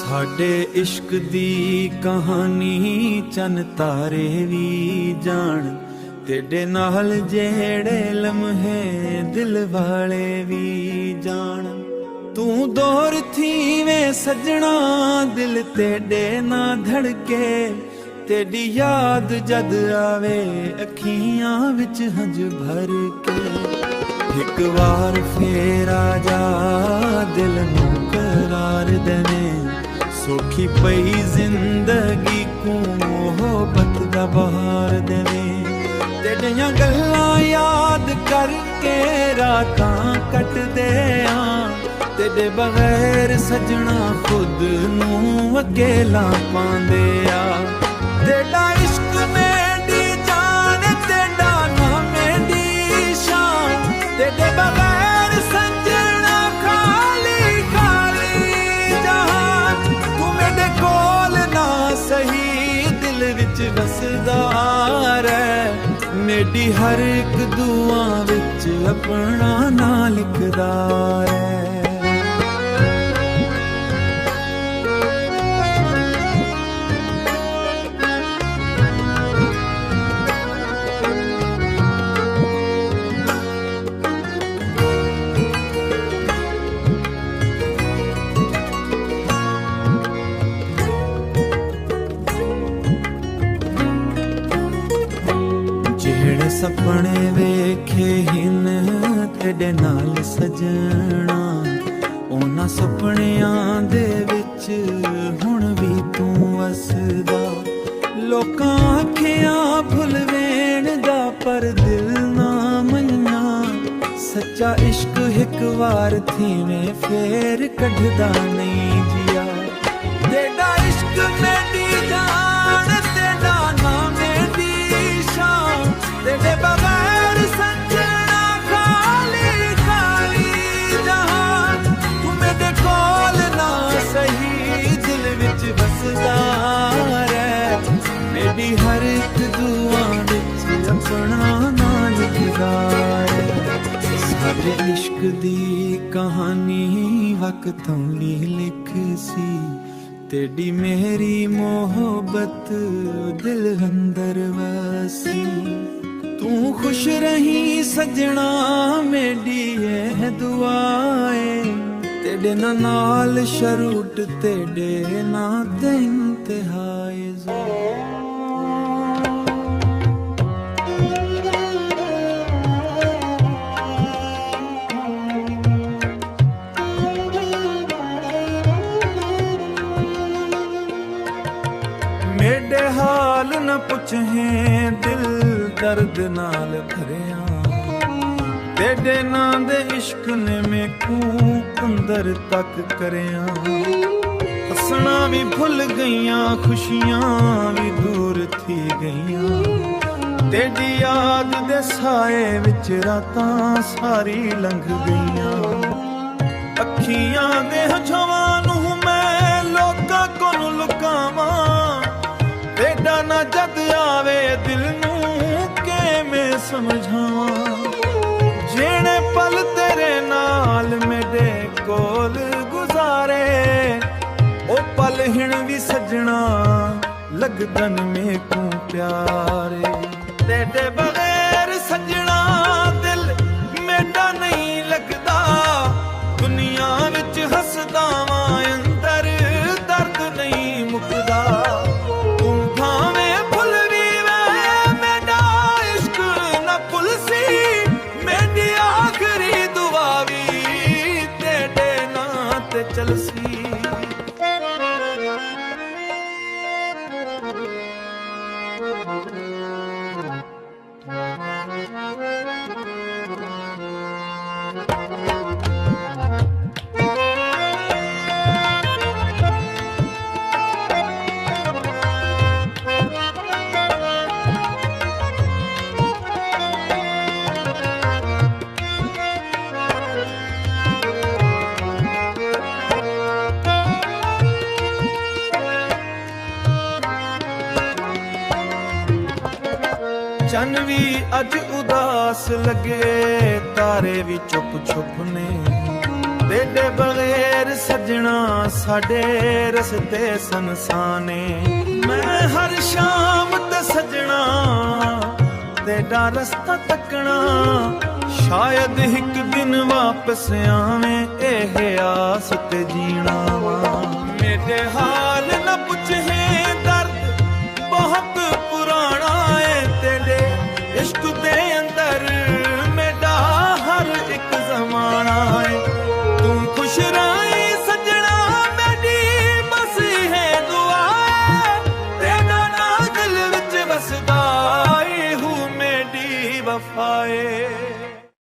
साडे इश्क दी कहानी चन तारे भी जान, तेरे नाल जेड़े लम्हे दिल वाले भी जान। तू दौर थी वे सजना दिल तेरे ना धड़के, तेरी याद जद आवे अखियां विच हंज भर के। एक बार फेर आ जा दिल नूं करार देने, सौखी पई जिंदगी को मोहब्बत दा बहार देवे। तेरियां गल्लां याद करके रातां कटदे आं, तेरे बगैर सजना खुद नूं अकेला पांदे आ। तेरा इश्क मेरी जान, तेरा नाम मेरी शान, तेरे बगैर सजना खाली खाली जहान। तू मेरे कोल ना सही दिल विच बसदा रह, मेरी हर एक दुआ विच अपना ना लिखदा रह। सपने वेखे हिन तेरे नाल सजना, उन्हां सपनियां दे विच हुण भी तू वसदा। लोकां आखियां भुल वेण दा पर दिल ना मन्ना, सच्चा इश्क एक वार थीवें फेर कढदा नहीं जिया। तेरा इश्क मेरी जान, तेरा नाम मेरी शान, तेरे बगैर सजना खाली खाली जहान। तू मेरे कोल ना सही दिल विच बसदा रह, मेरी हर एक दुआ विच अपना ना लिखदा रह। साडे इश्क दी कहानी वक्तों ली लिख सी, तेरी मेरी मोहब्बत दिल अंदर वसी। तू खुश रही सजना मेरी ये दुआए, तेरे नाल शरूट तेरे ना ते इंतहाए। मेरे हाल न पुछें दिल दर्द नाल भरिया, तेरे नां दे इश्क ने मैनू अंदर तक करिया। हसना भी भुल गईयां, खुशियां भी दूर थी गईयां, तेरी याद दे साए विच रातां सारी लंघ गईयां। अखियां दे हंझुआं नूं मैं लोकां कोलों लुकावां, तेरा ना जद आवे दिल नूं के मैं समझावां। जेने पल तेरे नाल मेरे कोल गुजारे, ओ पल हिण भी सजना लगदन मेकू प्यारे। तेरे बगैर सजना दिल मेरा नहीं लगदा, दुनिया विच हसदा वां अंदर दर्द नहीं मुकदा। चलसी चन भी अज उदास लगे, तारे भी चुप चुप ने, ਤੇਰੇ ਬਗੈਰ ਸਜਣਾ ਸਾਡੇ ਰਸਤੇ ਸੰਸਾਨੇ। ਮੈਂ ਹਰ ਸ਼ਾਮ ਤੇ ਸਜਣਾ ਤੇਰਾ ਰਸਤਾ ਤੱਕਣਾ, ਸ਼ਾਇਦ ਇੱਕ ਦਿਨ ਵਾਪਸ ਆਵੇਂ ਇਹ ਆਸ ਤੇ ਜੀਣਾ ਵਾ। ਮੇਰੇ ਹਾਲ